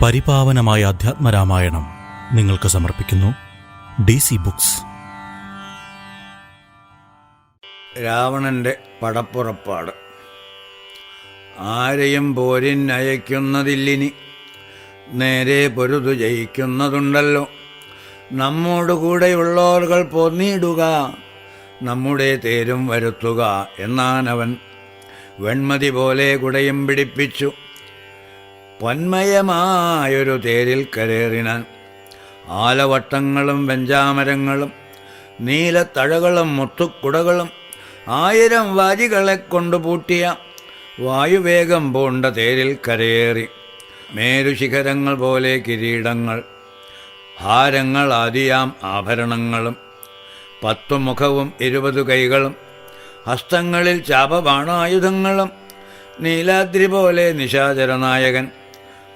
പരിപാവനമായ അധ്യാത്മരാമായണം നിങ്ങൾക്ക് സമർപ്പിക്കുന്നു DC books. രാവണന്റെ പടപ്പുറപ്പാട്. ആരെയും പോരിനയക്കുന്നതില്ലിനി, നേരെ പൊരുതു ജയിക്കുന്നതുണ്ടല്ലോ. നമ്മോടുകൂടെയുള്ളോർകൾ പോന്നിടുക, നമ്മുടെ തേരും വരുത്തുക എന്നാനവൻ. വെൺമതി പോലെ കുടയും പിടിപ്പിച്ചു പൊന്മയമായൊരു തേരിൽ കരേറിനാൻ. ആലവട്ടങ്ങളും വെഞ്ചാമരങ്ങളും നീലത്തഴകളും മുത്തുക്കുടകളും 1000 വാജികളെ കൊണ്ടു പൂട്ടിയ വായുവേഗം പൂണ്ട തേരിൽ കരയേറി. മേരുശിഖരങ്ങൾ പോലെ കിരീടങ്ങൾ, ഹാരങ്ങൾ ആദിയാം ആഭരണങ്ങളും, 10 മുഖവും 20 കൈകളും, ഹസ്തങ്ങളിൽ ചാപബാണായുധങ്ങളും, നീലാദ്രി പോലെ നിശാചരനായകൻ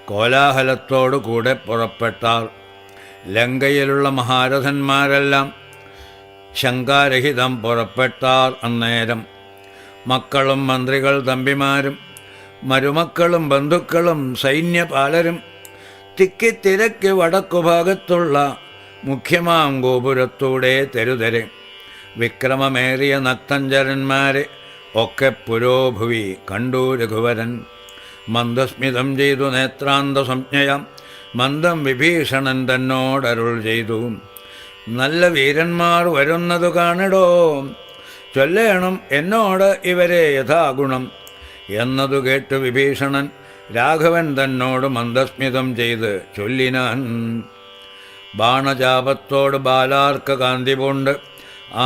കോലാഹലത്തോടു കൂടെ പുറപ്പെട്ടാർ. ലങ്കയിലുള്ള മഹാരഥന്മാരെല്ലാം ശങ്കാരഹിതം പുറപ്പെട്ടാർ. അന്നേരം മക്കളും മന്ത്രികൾ തമ്പിമാരും മരുമക്കളും ബന്ധുക്കളും സൈന്യപാലരും തിക്കിത്തിരക്ക് വടക്കുഭാഗത്തുള്ള മുഖ്യമാം ഗോപുരത്തൂടെ തെരുതെരെ വിക്രമമേറിയ നക്തഞ്ചരന്മാരെ ഒക്കെ പുരോഭുവി കണ്ടു രഘുവരൻ. മന്ദസ്മിതം ചെയ്തു നേത്രാന്ത സംജ്ഞയാം മന്ദം വിഭീഷണൻ തന്നോടരുൾ ചെയ്തു. നല്ല വീരന്മാർ വരുന്നതു കാണിടോ, ചൊല്ലേണം എന്നോട് ഇവരെ യഥാഗുണം എന്നതു കേട്ടു വിഭീഷണൻ രാഘവൻ തന്നോട് മന്ദസ്മിതം ചെയ്ത് ചൊല്ലിനാൻ. ബാണചാപത്തോട് ബാലാർക്ക കാന്തി പൂണ്ട്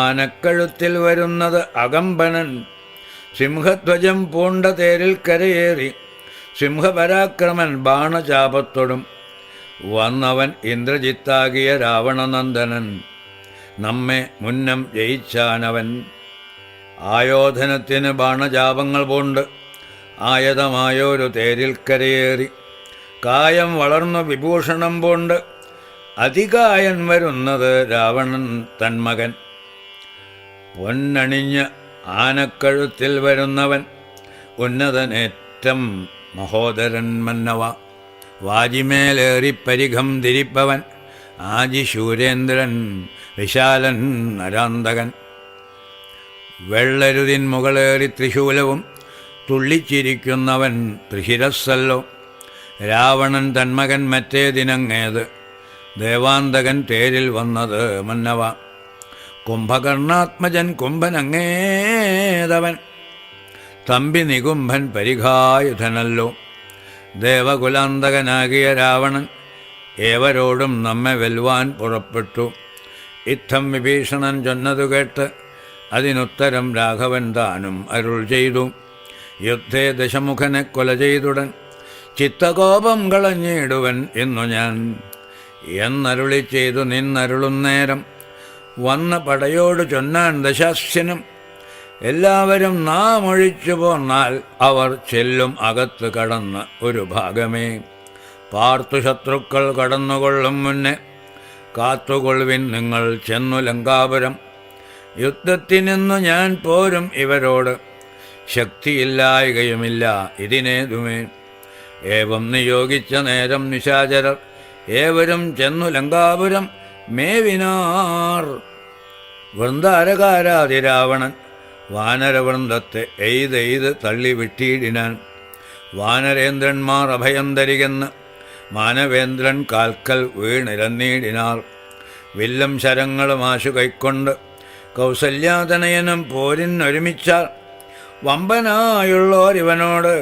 ആനക്കഴുത്തിൽ വരുന്നത് അകമ്പനൻ. സിംഹധ്വജം പൂണ്ട തേരിൽ കരയേറി സിംഹപരാക്രമൻ ബാണചാപത്തോടും വന്നവൻ ഇന്ദ്രജിത്താകിയ രാവണനന്ദനൻ. നമ്മെ മുന്നം ജയിച്ചാനവൻ. ആയോധനത്തിന് ബാണചാപങ്ങൾ പൂണ്ട് ആയതമായൊരു തേരിൽ കരയേറി. കായം വളർന്നു വിഭൂഷണം പൂണ്ട് അതികായൻ വരുന്നത് രാവണൻ തന്മകൻ. പൊന്നണിഞ്ഞ് ആനക്കഴുത്തിൽ വരുന്നവൻ ഉന്നതനേറ്റം മഹോദരൻ മന്നവ. വാജിമേലേറിപ്പരിഘം ധരിപ്പവൻ ആജിശൂരേന്ദ്രൻ വിശാലൻ നരാന്തകൻ. വെള്ളരുതിൻ മുകളേറി ത്രിശൂലവും തുള്ളിച്ചിരിക്കുന്നവൻ ത്രിശിരസ്സല്ലോ. രാവണൻ തന്മകൻ മറ്റേ ദിനങ്ങേത് ദേവാന്തകൻ തേരിൽ വന്നത് മന്നവ. കുംഭകർണാത്മജൻ കുംഭനങ്ങേതവൻ തമ്പി നികുംഭൻ പരിഘായുധനല്ലോ. ദേവകുലാന്തകനാകിയ രാവണൻ ഏവരോടും നമ്മെ വെല്ലുവാൻ പുറപ്പെട്ടു. ഇത്തം വിഭീഷണൻ ചൊന്നതു കേട്ട് അതിനുത്തരം രാഘവൻ താനും അരുൾ ചെയ്തു. യുദ്ധേ ദശമുഖനെ കൊല ചെയ്തുടൻ ചിത്തകോപം കളഞ്ഞിടുവൻ എന്നു ഞാൻ എന്നരുളി ചെയ്തു നിന്നരുളുന്നേരം വന്ന പടയോട് ചൊന്നാൻ ദശാസ്യനും. എല്ലാവരും നാം ഒഴിച്ചു പോന്നാൽ അവർ ചെല്ലും അകത്ത് കടന്ന് ഒരു ഭാഗമേ. പാർത്തു ശത്രുക്കൾ കടന്നുകൊള്ളും മുന്നേ കാത്തുകൊള്ളുവിൻ നിങ്ങൾ ചെന്നു ലങ്കാപുരം. യുദ്ധത്തിനെന്നു ഞാൻ പോരും ഇവരോട്, ശക്തിയില്ലായകയുമില്ല ഇതിനേതുമേ. ഏവം നിയോഗിച്ച നേരം നിശാചരർ ഏവരും ചെന്നു ലങ്കാപുരം മേവിനാർ. വൃന്ദാരകാരാതിരാവണൻ വാനരവൃന്ദത്തെ എയ്തെയ്ത് തള്ളിവിട്ടിയിടിനാൻ. വാനരേന്ദ്രന്മാർ അഭയം തരികെന്ന് മാനവേന്ദ്രൻ കാൽക്കൽ വീണിരന്നീടിനാർ. വില്ലും ശരങ്ങളും ആശു കൈക്കൊണ്ട് കൗസല്യാതനയനും പോരിനൊരുമിച്ചാൽ വമ്പനായുള്ളോരിവനോട്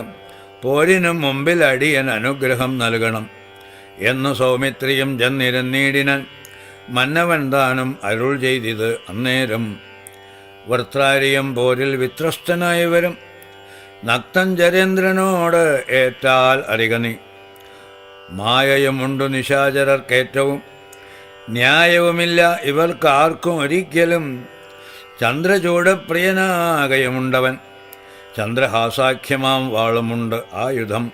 പോരിനു മുമ്പിൽ അടിയൻ അനുഗ്രഹം നൽകണം എന്ന് സൗമിത്രിയും ചെന്നിരന്നീടിനാൻ. മന്നവൻ താനും അരുൾ ചെയ്തിത് അന്നേരം. വൃത്രാരിയം പോരിൽ വിത്രസ്തനായി വരും നക്തഞ്ചരേന്ദ്രനോട് ഏറ്റാൽ അറികനി. മായയുമുണ്ടു നിശാചരർക്കേറ്റവും ന്യായവുമില്ല ഇവർക്കാർക്കും ഒരിക്കലും. ചന്ദ്രചൂടപ്രിയനാകയുമുണ്ടവൻ ചന്ദ്രഹാസാഖ്യമാം വാളുമുണ്ട് ആയുധം.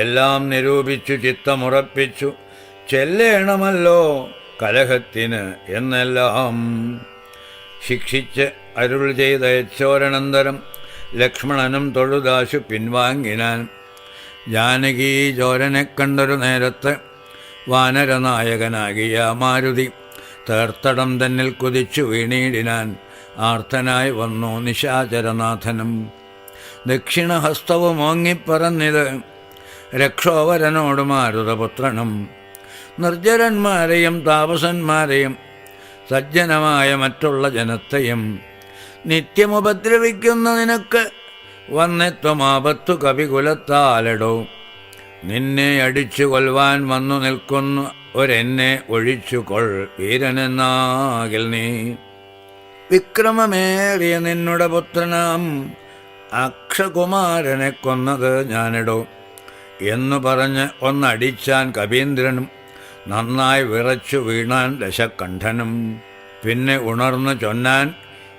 എല്ലാം നിരൂപിച്ചു ചിത്തമുറപ്പിച്ചു ചെല്ലേണമല്ലോ കലഹത്തിന് എന്നെല്ലാം ശിക്ഷിച്ച് അരുൾ ചെയ്ത യച്ചോരനന്തരം ലക്ഷ്മണനും തൊഴുതാശു പിൻവാങ്ങിനാൻ. ജാനകി ചോരനെ കണ്ടൊരു നേരത്ത് വാനരനായകനാകിയ മാരുതി തേർത്തടം തന്നിൽ കുതിച്ചു വീണീടിനാൻ. ആർത്തനായി വന്നു നിശാചരനാഥനും. ദക്ഷിണഹസ്തവും ഓങ്ങിപ്പറന്നിത് രക്ഷോവരനോട് മാരുതപുത്രനും. നിർജ്ജരന്മാരെയും താപസന്മാരെയും സജ്ജനമായ മറ്റുള്ള ജനത്തെയും നിത്യമുപദ്രവിക്കുന്ന നിനക്ക് വന്നെത്വമാപത്തു കവികുലത്താലെടോ. നിന്നെ അടിച്ചു കൊല്ലുവാൻ വന്നു നിൽക്കുന്നു ഒരെന്നെ ഒഴിച്ചുകൊൾ വീരനെന്നാകിൽ നീ. വിക്രമമേറിയ നിന്നുടെ പുത്രനാം അക്ഷകുമാരനെ കൊന്നത് ഞാനിടോ എന്നു പറഞ്ഞ് ഒന്നടിച്ചാൻ കവീന്ദ്രനും. നന്നായി വിറച്ചു വീണാൻ ദശകണ്ഠനും. പിന്നെ ഉണർന്നു ചൊന്നാൻ,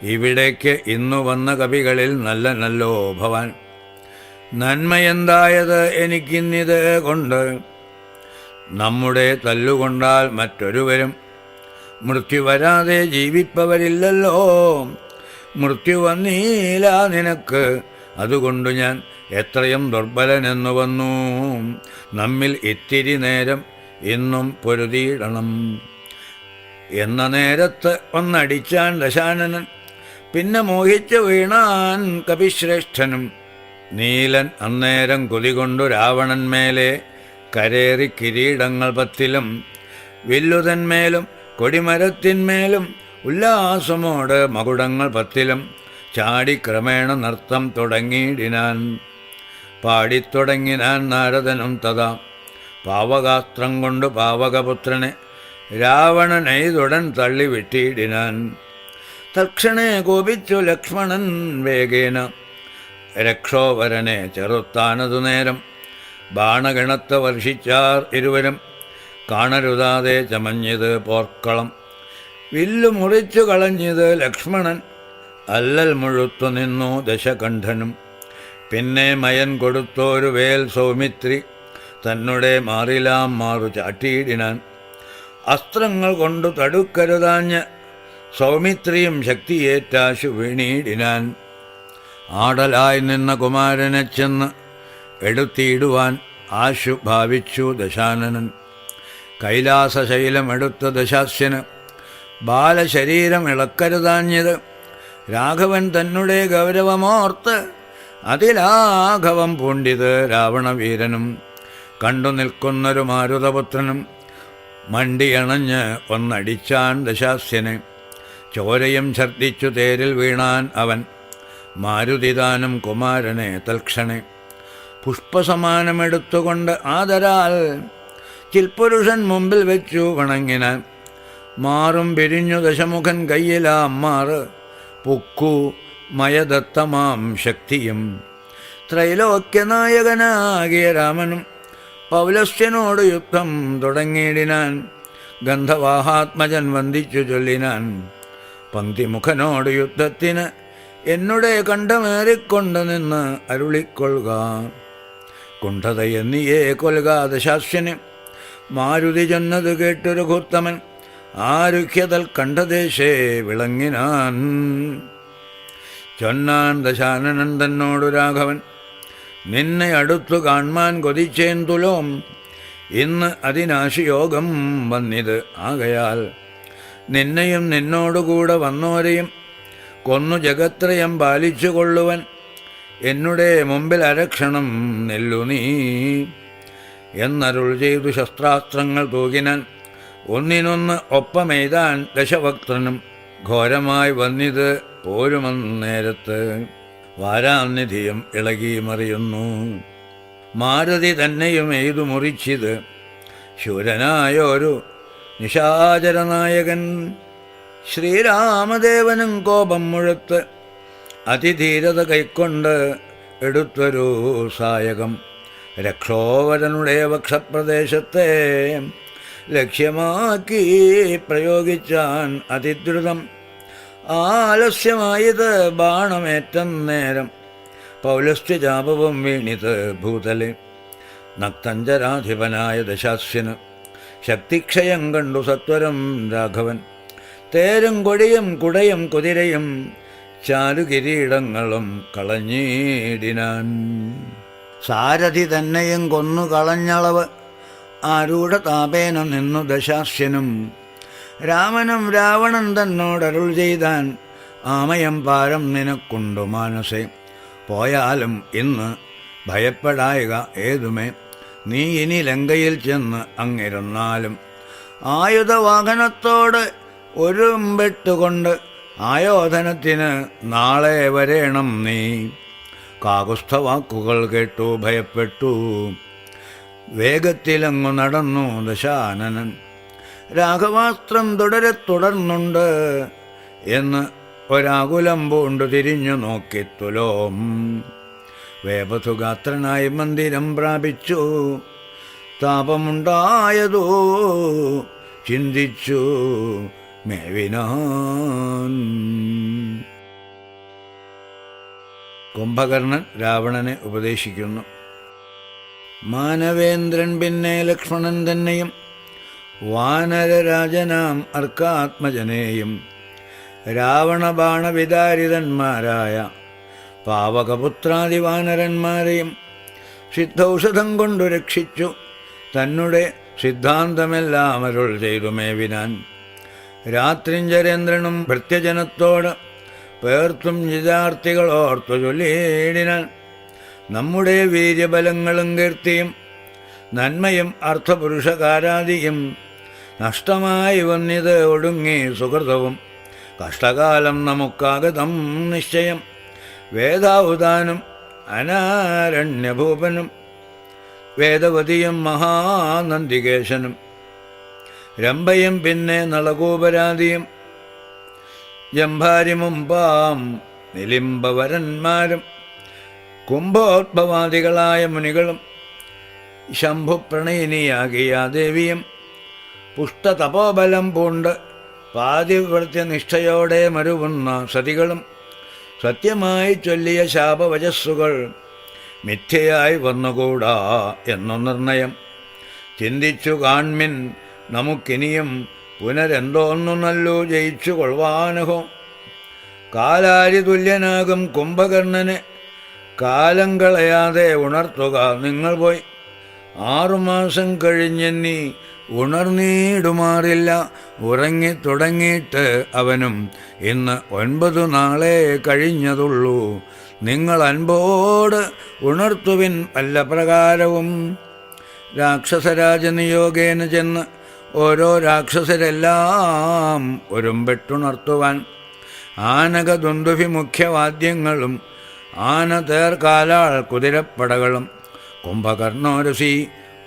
ഇവിടേക്ക് ഇന്നു വന്ന കവികളിൽ നല്ലനല്ലോ ഭവാൻ. നന്മയെന്തായത് എനിക്കിന്നിത് കൊണ്ട്, നമ്മുടെ തല്ലുകൊണ്ടാൽ മറ്റൊരുവരും മൃത്യു വരാതെ ജീവിപ്പവരില്ലല്ലോ. മൃത്യു വന്നീല നിനക്ക്, അതുകൊണ്ടു ഞാൻ എത്രയും ദുർബലനെന്നു വന്നു. നമ്മിൽ ഇത്തിരി നേരം ഇന്നും പൊരുതിയിടണം എന്ന നേരത്ത് ഒന്നടിച്ചാൻ ദശാനനൻ. പിന്നെ മോഹിച്ചു വീണാൻ കപിശ്രേഷ്ഠനും. നീലൻ അന്നേരം കുതികൊണ്ടു രാവണന്മേലെ കരേറി കിരീടങ്ങൾ 10 വില്ലുതന്മേലും കൊടിമരത്തിന്മേലും ഉല്ലാസമോട് മകുടങ്ങൾ 10 ചാടിക്രമേണ നൃത്തം തുടങ്ങിയിടിനാൻ. പാടിത്തുടങ്ങിനാൻ നാരദനും തഥാ. പാവകാസ്ത്രം കൊണ്ട് പാവകപുത്രനെ രാവണനെയ്തുടൻ തള്ളിവിട്ടിയിടിനാൻ. തൽക്ഷണേ കോപിച്ചു ലക്ഷ്മണൻ വേഗേന രക്ഷോവരനെ ചെറുത്താനതു നേരം. ബാണഗണത്തെ വർഷിച്ചാർ ഇരുവരും, കാണരുതാതെ ചമഞ്ഞത് പോർക്കളം. വില്ലു മുറിച്ചു കളഞ്ഞത് ലക്ഷ്മണൻ, അല്ലൽ മുഴുത്തു നിന്നു ദശകണ്ഠനും. പിന്നെ മയൻ കൊടുത്തോരു വേൽ സൗമിത്രി തന്നെ മാറിലാം മാറു ചാട്ടിയിടിനാൻ. അസ്ത്രങ്ങൾ കൊണ്ടു തടുക്കരുതാഞ്ഞ് സൗമിത്രിയും ശക്തിയേറ്റാശു വീണീടിനാൻ. ആടലായി നിന്ന കുമാരനെ ചെന്ന് എടുത്തിടുവാൻ ആശു ഭാവിച്ചു ദശാനനൻ. കൈലാസശൈലമെടുത്ത ദശാസ്യന് ബാലശരീരം ഇളക്കരുതാഞ്ഞത്. രാഘവൻ തന്നെ ഗൗരവമോർത്ത് അതിലാഘവം പൂണ്ടിത് രാവണവീരനും. കണ്ടു നിൽക്കുന്നൊരു മാരുതപുത്രനും മണ്ടിയണഞ്ഞ് ഒന്നടിച്ചാൻ ദശാസ്യനെ. ചോരയും ഛർദ്ദിച്ചു തേരിൽ വീണാൻ അവൻ. മാരുതിദാനം കുമാരനെ തൽക്ഷണേ പുഷ്പസമാനമെടുത്തുകൊണ്ട് ആദരാൽ ചിൽപുരുഷൻ മുമ്പിൽ വെച്ചു വണങ്ങിനാൻ. മാറും പിരിഞ്ഞു ദശമുഖൻ കയ്യിലാം മാറ് പുക്കു മയദത്തമാം ശക്തിയും. ത്രൈലോക്യനായകനാകിയ രാമനും പൗലസ്ത്യനോട് യുദ്ധം തുടങ്ങിയിടിനാൻ. ഗന്ധവാഹാത്മജൻ വന്ദിച്ചു ചൊല്ലിനാൻ, പങ്ക്തിമുഖനോട് യുദ്ധത്തിന് എന്നുടെ കണ്ടമേറിക്കൊണ്ട് നിന്ന് അരുളിക്കൊള്ളുക. കുണ്ഠതയെന്നിയേ കൊൽക ദശാസ്യന്. മാരുതി ചെന്നത് കേട്ടൊരു ഘൂർത്തമൻ ആരുഹ്യതൽ കണ്ഠദേശേ വിളങ്ങിനാൻ. ചൊന്നാൻ ദശാനനൻ തന്നോടു രാഘവൻ, നിന്നെ അടുത്തു കാൺമാൻ കൊതിച്ചേന്തുലോം. ഇന്ന് അതിനാശിയോഗം വന്നിത് ആകയാൽ നിന്നെയും നിന്നോടുകൂടെ വന്നോരെയും കൊന്നു ജഗത്രയം പാലിച്ചു കൊള്ളുവൻ. എന്നുടെ മുമ്പിൽ അരക്ഷണം നെല്ലു നീ എന്നരുൾ ചെയ്തു ശസ്ത്രാസ്ത്രങ്ങൾ തൂകിനാൻ. ഒന്നിനൊന്ന് ഒപ്പമെയ്താൻ ദശവക്ത്രനും. ഘോരമായി വന്നിത് പോരുമന്നേരത്ത് വാരാനിധിയും ഇളകി മറിയുന്നു. മാരുതി തന്നെയും എയ്തു മുറിച്ചിത് ശൂരനായൊരു നിശാചരനായകൻ. ശ്രീരാമദേവനും കോപം മുഴുത്ത് അതിധീരത കൈക്കൊണ്ട് എടുത്തൊരു സായകം. രക്ഷോവരനുടെ വക്ഷപ്രദേശത്തെ ലക്ഷ്യമാക്കി പ്രയോഗിച്ചാൻ അതിദ്രുതം. ആലസ്യമായത് ബാണമേറ്റം നേരം പൗലസ്ത്യജാപവും വീണിത് ഭൂതലെ. നക്തഞ്ചരാധിപനായ ദശാസ്യന് ശക്തിക്ഷയം കണ്ടു സത്വരം രാഘവൻ. തേരും കൊടിയും കുടയും കുതിരയും ചാരുകിരീടങ്ങളും കളഞ്ഞിടിനാൻ. സാരഥി തന്നെയും കൊന്നു കളഞ്ഞളവ് ആരൂഢതാപേന നിന്നു ദശാസ്യനും. രാമനും രാവണൻ തന്നോടരുൾ ചെയ്താൻ, ആമയം പാരം നിനക്കുണ്ടു മാനസേ. പോയാലും ഇന്ന് ഭയപ്പെടായക ഏതുമേ, നീ ഇനി ലങ്കയിൽ ചെന്ന് അങ്ങിരുന്നാലും. ആയുധവാഹനത്തോട് ഒരുമ്പെട്ടുകൊണ്ട് ആയോധനത്തിന് നാളെ വരേണം നീ. കാകുസ്ഥവാക്കുകൾ കേട്ടു ഭയപ്പെട്ടു വേഗത്തിലങ്ങു നടന്നു ദശാനനൻ. രാഘവാസ്ത്രം തുടർന്നുണ്ട് എന്ന് ഒരാകുലം പൂണ്ടു തിരിഞ്ഞു നോക്കി തുലോം. വേപസുഗാത്രനായി മന്ദിരം പ്രാപിച്ചു, താപമുണ്ടായതോ ചിന്തിച്ചു മേവിനാൻ. കുംഭകർണൻ രാവണനെ ഉപദേശിക്കുന്നു. മാനവേന്ദ്രൻ പിന്നെ ലക്ഷ്മണൻ തന്നെയും വാനരരാജനാം അർക്കാത്മജനെയും രാവണബാണവിതാരിതന്മാരായ പാവകപുത്രാദിവാനരന്മാരെയും സിദ്ധൌഷധം കൊണ്ടു രക്ഷിച്ചു തന്നെ സിദ്ധാന്തമെല്ലാം അരുൾ ചെയ്തു മേവിനാൻ. രാത്രിഞ്ചരേന്ദ്രനും ഭൃത്യജനത്തോട് പേർത്തും നിജാർത്ഥികളോർത്തു ചൊല്ലിയിടിനാൻ. നമ്മുടെ വീര്യബലങ്ങളും കീർത്തിയും നന്മയും അർത്ഥപുരുഷകാരാദിയും നഷ്ടമായി വന്നിത് ഒടുങ്ങി സുഹൃതവും. കഷ്ടകാലം നമുക്കാഗതം നിശ്ചയം. വേദാവുതാനും അനാരണ്യഭൂപനും വേദവതിയും മഹാനന്ദികേശനും രംഭയും പിന്നെ നളകൂപരാദിയും ജംഭാരിമുമ്പാം നിലിംബവരന്മാരും കുംഭോദ്ഭവാദികളായ മുനികളും ശംഭുപ്രണയിനിയാകിയ ദേവിയും പുഷ്ടതപോബലം പൂണ്ട് പാതിവൃത്യനിഷ്ഠയോടെ മരുവുന്ന സതികളും സത്യമായി ചൊല്ലിയ ശാപവചസ്സുകൾ മിഥ്യയായി വന്നുകൂടാ എന്നു നിർണയം. ചിന്തിച്ചു കാൺമിൻ നമുക്കിനിയും പുനരെന്തോന്നു നല്ലു ജയിച്ചു കൊള്ളുവാനഹോ. കാലാരി തുല്യനാകും കുംഭകർണനെ കാലം കളയാതെ ഉണർത്തുക നിങ്ങൾ പോയി. 6 മാസം കഴിഞ്ഞെന്നീ ഉണർന്നീടുമാറില്ല. ഉറങ്ങിത്തുടങ്ങിയിട്ട് അവനും ഇന്ന് 9 നാളെ കഴിഞ്ഞതുള്ളൂ. നിങ്ങൾ അൻപോട് ഉണർത്തുവിൻ വല്ല പ്രകാരവും. രാക്ഷസരാജനിയോഗേന ചെന്ന് ഓരോ രാക്ഷസരെല്ലാം ഒരുമ്പെട്ടുണർത്തുവാൻ ആനകദുന്ദുഭി മുഖ്യവാദ്യങ്ങളും ആന തേർക്കാലാൾ കുതിരപ്പടകളും കുംഭകർണോരസി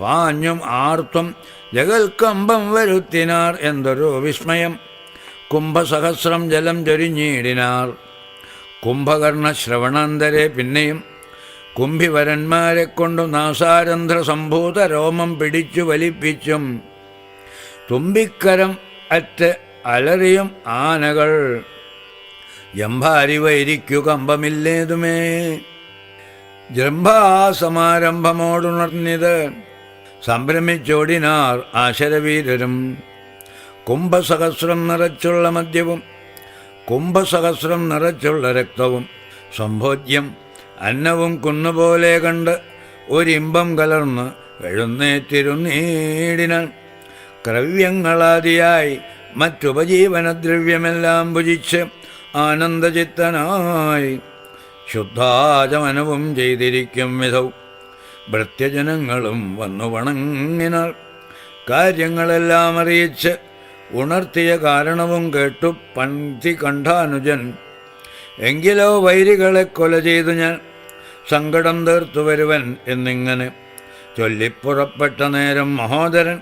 പാഞ്ഞും ആർത്തും ജഗൽക്കമ്പം വരുത്തിനാർ. എന്തൊരു വിസ്മയം! കുംഭസഹസ്രം ജലം ചൊരിഞ്ഞിടിനാർ. കുംഭകർണ ശ്രവണാന്തരെ പിന്നെയും കുംഭിവരന്മാരെ കൊണ്ടു നാസാരന്ധ്ര സംഭൂത രോമം പിടിച്ചു വലിപ്പിച്ചും തുമ്പിക്കരം അറ്റ് അലറിയും ആനകൾ ജംഭാരിവൈരിക്കു കമ്പമില്ലേതുമേ. ജംഭാസമാരംഭമോടുണർന്നിത് സംഭ്രമിച്ചോടിനാർ ആശരവീരരും. കുംഭസഹസ്രം നിറച്ചുള്ള മദ്യവും കുംഭസഹസ്രം നിറച്ചുള്ള രക്തവും സംഭോജ്യം അന്നവും കുന്നുപോലെ കണ്ട് ഒരിമ്പം കലർന്ന് എഴുന്നേറ്റിരുന്നീടിനാൻ. ക്രവ്യങ്ങളാദിയായി മറ്റുപജീവനദ്രവ്യമെല്ലാം ഭുജിച്ച് ആനന്ദചിത്തനായി ശുദ്ധാചമനവും ചെയ്തിരിക്കും വിധൗ ഭൃത്യജനങ്ങളും വന്നു വണങ്ങിനാൾ. കാര്യങ്ങളെല്ലാം അറിയിച്ച് ഉണർത്തിയ കാരണവും കേട്ടു പന്തി കണ്ഠാനുജൻ. എങ്കിലോ വൈരികളെ കൊല ചെയ്തു ഞാൻ സങ്കടം തീർത്തു വരുവൻ എന്നിങ്ങനെ ചൊല്ലിപ്പുറപ്പെട്ട നേരം മഹോദരൻ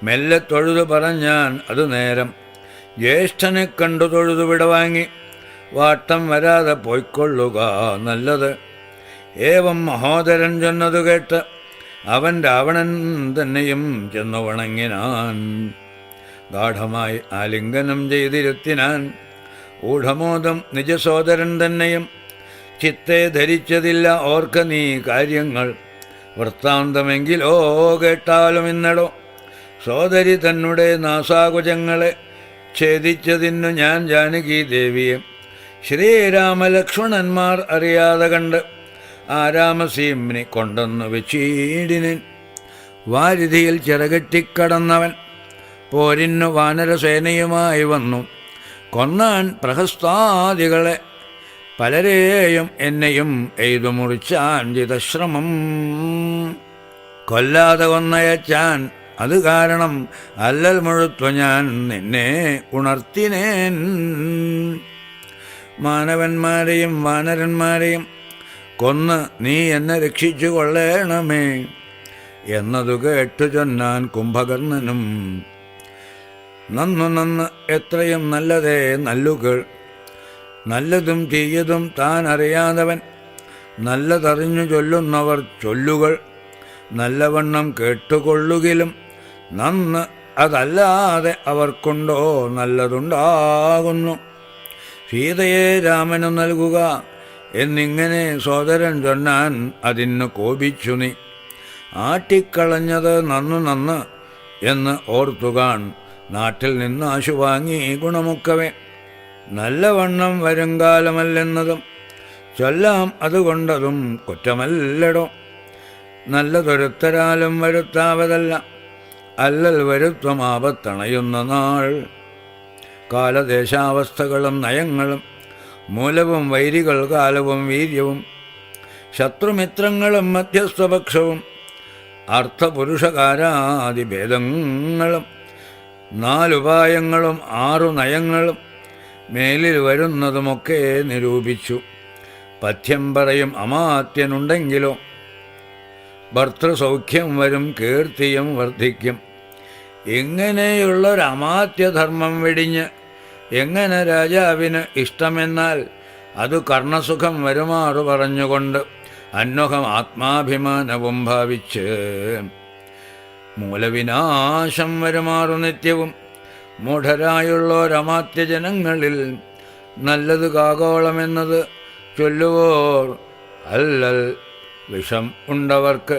മെല്ലെ തൊഴുതു പറഞ്ഞാൻ. അത് നേരം ജ്യേഷ്ഠനെ കണ്ടു തൊഴുതു വിടവാങ്ങി, വാട്ടം വരാതെ പോയിക്കൊള്ളുക നല്ലത്. ഏവം മഹോദരൻ ചെന്നതു കേട്ട് അവൻ രാവണൻ തന്നെയും ചെന്നു വണങ്ങിനാൻ. ഗാഠമായി ആലിംഗനം ചെയ്തിരുത്തിനാൻ. ഊഢമോദം നിജസോദരൻ തന്നെയും ചിത്തെ ധരിച്ചതില്ല ഓർക്ക നീ കാര്യങ്ങൾ. വൃത്താന്തമെങ്കിലോ കേട്ടാലും ഇന്നടോ സോദരി തന്നെ നാസാകുജങ്ങളെ ഛേദിച്ചതിന്നു ഞാൻ ജാനകി ദേവിയെ ശ്രീരാമലക്ഷ്മണന്മാർ അറിയാതെ കണ്ട് ആരാമസീമ്നി കൊണ്ടെന്നു വെച്ചീടിനൻ. വാരിധിയിൽ ചിറകെട്ടിക്കടന്നവൻ പോരിന്നു വാനരസേനയുമായി വന്നു. കൊന്നാൻ പ്രഹസ്താദികളെ പലരെയും എന്നെയും എയ്തു മുറിച്ചാൻ ചിതശ്രമം. കൊല്ലാതെ കൊന്നയച്ചാൻ, അത് കാരണം അല്ലൽ മുഴുത്തു ഞാൻ നിന്നെ ഉണർത്തിനേൻ. മാനവന്മാരെയും വാനരന്മാരെയും കൊന്ന് നീ എന്നെ രക്ഷിച്ചു കൊള്ളേണമേ എന്നതു കേട്ടു ചൊന്നാൻ കുംഭകർണനും. നന്ന് എത്രയും നല്ലതേ നല്ലുകൾ, നല്ലതും തീയതും താൻ അറിയാതവൻ നല്ലതറിഞ്ഞു ചൊല്ലുന്നവർ ചൊല്ലുകൾ നല്ലവണ്ണം കേട്ടുകൊള്ളുകിലും നന്ന് അതല്ലാതെ അവർക്കുണ്ടോ നല്ലതുണ്ടാകുന്നു. സീതയെ രാമനു നൽകുക എന്നിങ്ങനെ സോദരൻ ചൊന്നാൻ അതിന് കോപിച്ചു നീ. ആട്ടിക്കളഞ്ഞത് നന്ന് എന്ന് ഓർത്തുകാൺ, നാട്ടിൽ നിന്ന് ആശു വാങ്ങി ഗുണമൊക്കവേ. നല്ലവണ്ണം വരുംകാലമല്ലെന്നതും ചൊല്ലാം, അതുകൊണ്ടതും കുറ്റമല്ലടോ. നല്ലതൊരുത്തരാലും വരുത്താവതല്ല, അല്ലൽ വരുത്വമാപത്തണയുന്ന നാൾ. കാലദേശാവസ്ഥകളും നയങ്ങളും മൂലവും വൈരികൾ കാലവും വീര്യവും ശത്രുമിത്രങ്ങളും മധ്യസ്ഥപക്ഷവും അർത്ഥപുരുഷകാരാദിഭേദങ്ങളും 4 ഉപായങ്ങളും 6 നയങ്ങളും മേലിൽ വരുന്നതുമൊക്കെ നിരൂപിച്ചു. പഥ്യം പറയും അമാത്യനുണ്ടെങ്കിലോ ഭർത്തൃസൗഖ്യം വരും, കീർത്തിയും വർദ്ധിക്കും. ഇങ്ങനെയുള്ളൊരമാത്യധർമ്മം വെടിഞ്ഞ് എങ്ങനെ രാജാവിന് ഇഷ്ടമെന്നാൽ അത് കർണസുഖം വരുമാറു പറഞ്ഞുകൊണ്ട് അന്വഹം ആത്മാഭിമാനവും ഭാവിച്ച് മൂലവിനാശം വരുമാറു നിത്യവും മൂഢരായുള്ളോരമാത്യജനങ്ങളിൽ നല്ലത് കാകോളമെന്നത് ചൊല്ലുവോർ അല്ലൽ വിഷം ഉണ്ടവർക്ക്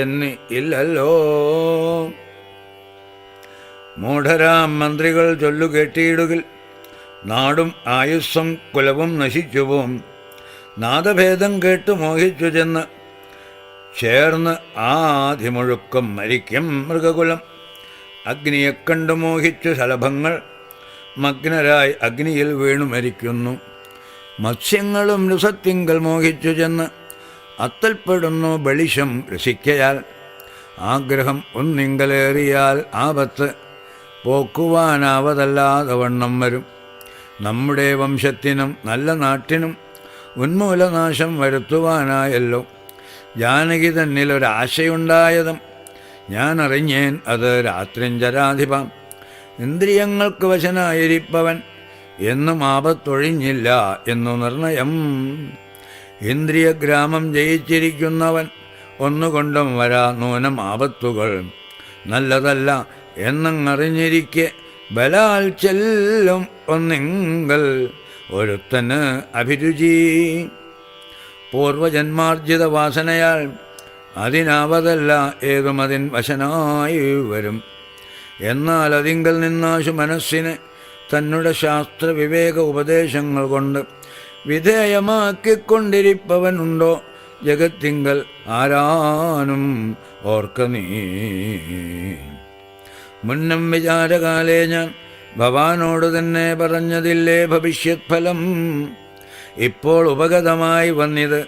എന്നി ഇല്ലല്ലോ. മൂഢരാം മന്ത്രികൾ ചൊല്ലു കേട്ടിയിടുകിൽ നാടും ആയുസ്സും കുലവും നശിച്ചുപോം. നാദഭേദം കേട്ടു മോഹിച്ചു ചെന്ന് ചേർന്ന് ആദിമുഴുക്കം മരിക്കും മൃഗകുലം. അഗ്നിയെക്കണ്ടു മോഹിച്ചു ശലഭങ്ങൾ മഗ്നരായി അഗ്നിയിൽ വീണു മരിക്കുന്നു. മത്സ്യങ്ങളും രസത്തിങ്കൽ മോഹിച്ചു ചെന്ന് അത്തൽപ്പെടുന്നു ബളിശം രസിക്കയാൽ. ആഗ്രഹം ഒന്നിങ്കലേറിയാൽ ആപത്ത് പോക്കുവാനാവതല്ലാതെ വണ്ണം വരും. നമ്മുടെ വംശത്തിനും നല്ല നാട്ടിനും ഉന്മൂലനാശം വരുത്തുവാനായല്ലോ ജാനകി തന്നിലൊരാശയുണ്ടായതും ഞാൻ അറിഞ്ഞേൻ. അത് രാത്രിഞ്ചരാധിപം ഇന്ദ്രിയങ്ങൾക്ക് വശനായിരിപ്പവൻ എന്നും ആപത്തൊഴിഞ്ഞില്ല എന്നു നിർണയം. ഇന്ദ്രിയഗ്രാമം ജയിച്ചിരിക്കുന്നവൻ ഒന്നുകൊണ്ടും വരാ നൂനം ആപത്തുകൾ. നല്ലതല്ല എന്നങ്ങറിഞ്ഞിരിക്കെ ബലാൽ ചെല്ലും ഒന്നിങ്കൽ ഒരുത്തന് അഭിരുചി. പൂർവജന്മാർജിത വാസനയാൽ അതിനാവതല്ല ഏതുമതിൻ വശനായി വരും. എന്നാൽ അതിങ്കൽ നിന്നാശു മനസ്സിന് തന്നുടെ ശാസ്ത്രവിവേക ഉപദേശങ്ങൾ കൊണ്ട് വിധേയമാക്കിക്കൊണ്ടിരിപ്പവനുണ്ടോ ജഗത്തിങ്കൽ ആരാനും ഓർക്ക നീ. മുന്നം വിചാരകാലേ ഞാൻ ഭവാനോട് തന്നെ പറഞ്ഞതില്ലേ ഭവിഷ്യത് ഫലം. ഇപ്പോൾ ഉപഗതമായി വന്നിത്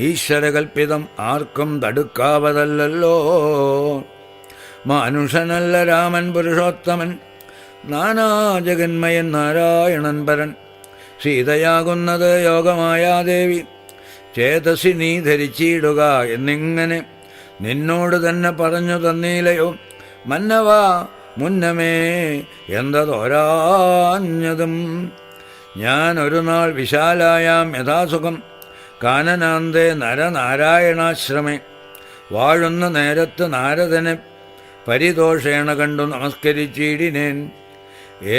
ഈശ്വരകൽപ്പിതം, ആർക്കും തടുക്കാവതല്ലോ. മാനുഷനല്ല രാമൻ പുരുഷോത്തമൻ, നാനാജഗന്മയൻ നാരായണൻ പരൻ. സീതയാകുന്നത് യോഗമായാദേവി, ചേതസി നീ ധരിച്ചിടുക എന്നിങ്ങനെ നിന്നോട് തന്നെ പറഞ്ഞു തന്നീലയോ മന്നവാ മുന്നമേ എന്തതോരാഞ്ഞതും. ഞാൻ ഒരു നാൾ വിശാലായാം യഥാസുഖം കാനനാന്തേ നരനാരായണാശ്രമേ വാഴുന്ന നേരത്ത് നാരദനെ പരിതോഷേണ കണ്ടു നമസ്കരിച്ചിടിനേൻ.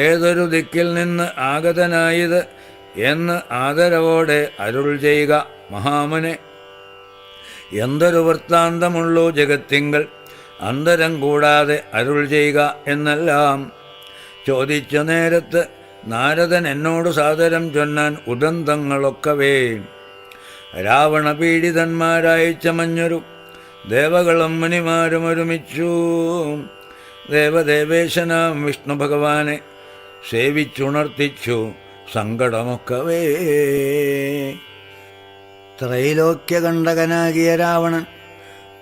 ഏതൊരു ദിക്കിൽ നിന്ന് ആഗതനായത് എന്ന് ആദരവോടെ അരുൾ ചെയ്യുക മഹാമുനെ. എന്തൊരു വൃത്താന്തമുള്ളൂ ജഗത്തിങ്കൽ അന്തരം കൂടാതെ അരുൾ ചെയ്യുക എന്നെല്ലാം ചോദിച്ച നേരത്ത് നാരദൻ എന്നോട് സാദരം ചൊന്നാൻ ഉദന്തങ്ങളൊക്കവേ. രാവണപീഡിതന്മാരായി ചമഞ്ഞൊരു ദേവകളും മുനിമാരും ഒരുമിച്ചു ദേവദേവേശനാം വിഷ്ണു ഭഗവാനെ സേവിച്ചുണർത്തിച്ചു സങ്കടമൊക്കവേ. ത്രൈലോക്യകണ്ഠകനാകിയ രാവണൻ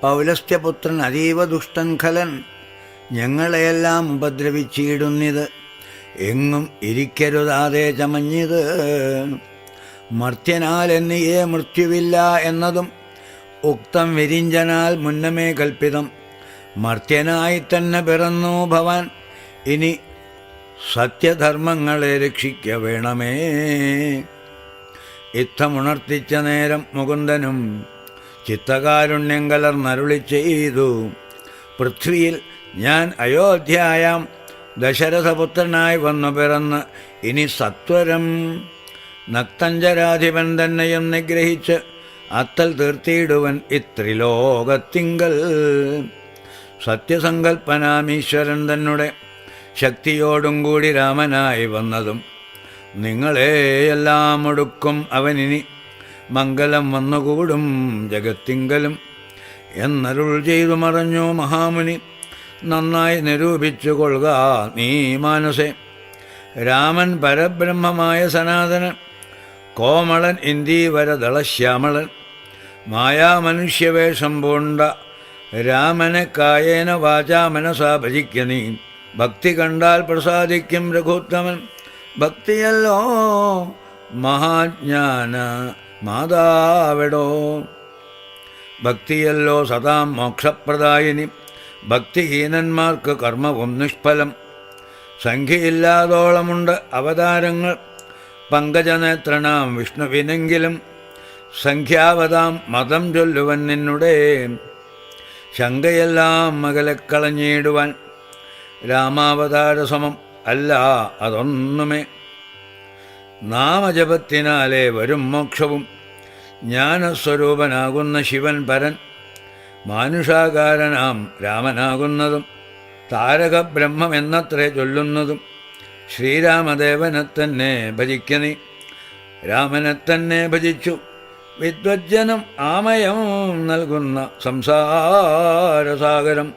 പൗലസ്ത്യപുത്രൻ അതീവ ദുഷ്ടൻ ഖലൻ ഞങ്ങളെയെല്ലാം ഉപദ്രവിച്ചിടുന്നിത് എങ്ങും ഇരിക്കരുതാതെ ചമഞ്ഞിത്. മർത്യനാൽ എന്നിയേ മൃത്യുവില്ല എന്നതും ഉക്തം വിരിഞ്ചനാൽ മുന്നമേ കൽപ്പിതം. മർത്യനായി തന്നെ പിറന്നു ഭവാൻ ഇനി സത്യധർമ്മങ്ങളെ രക്ഷിക്ക വേണമേ. ഇത്തമുണർത്തിച്ച നേരം മുകുന്ദനും ചിത്തകാരുണ്യം കലർന്നരുളി ചെയ്തു. പൃഥ്വിയിൽ ഞാൻ അയോധ്യായാം ദശരഥപുത്രനായി വന്നു പിറന്ന് ഇനി സത്വരം നക്തഞ്ചരാധിപൻ തന്നെയും നിഗ്രഹിച്ച് അത്തൽ തീർത്തിയിടുവൻ ഇത്രിലോകത്തിങ്കൽ. സത്യസങ്കൽപ്പനാമീശ്വരൻ തന്നെ ശക്തിയോടും കൂടി രാമനായി വന്നതും നിങ്ങളെയെല്ലാം ഒടുക്കും അവനിനി മംഗലം വന്നുകൂടും ജഗത്തിങ്കലും എന്നരുൾ ചെയ്തു മറഞ്ഞു മഹാമുനി. നന്നായി നിരൂപിച്ചു കൊള്ളുക നീ മാനസേ. രാമൻ പരബ്രഹ്മമായ സനാതനൻ, കോമളൻ ഇന്ദീവരദളശ്യാമളൻ, മായാമനുഷ്യവേഷം പൂണ്ട രാമനെ കായേന വാചാ മനസാ ഭജിക്ക നീ. ഭക്തി കണ്ടാൽ പ്രസാദിക്കും രഘുത്തമൻ, ഭക്തിയല്ലോ മഹാജ്ഞാന മാതാവെടോ. ഭക്തിയല്ലോ സദാം മോക്ഷപ്രദായിനി, ഭക്തിഹീനന്മാർക്ക് കർമ്മവും നിഷ്ഫലം. സംഖ്യയില്ലാതോളമുണ്ട് അവതാരങ്ങൾ പങ്കജനേത്രനാം വിഷ്ണുവിനെങ്കിലും, സംഖ്യാവതാം മതം ചൊല്ലുവൻ നിന്നുടെ ശങ്കയെല്ലാം മകലെക്കളഞ്ഞിടുവാൻ. രാമാവതാരസമം അല്ല അതൊന്നുമേ, നാമജപത്തിനാലേ വരും മോക്ഷവും. ജ്ഞാനസ്വരൂപനാകുന്ന ശിവൻ പരൻ, മാനുഷാകാരനാം രാമനാകുന്നതും താരകബ്രഹ്മമെന്നത്രേ ചൊല്ലുന്നതും. ശ്രീരാമദേവനെ തന്നെ ഭജിക്കനീ. രാമനെത്തന്നെ ഭജിച്ചു വിദ്വജ്ജനം ആമയം നൽകുന്ന സംസാരസാഗരം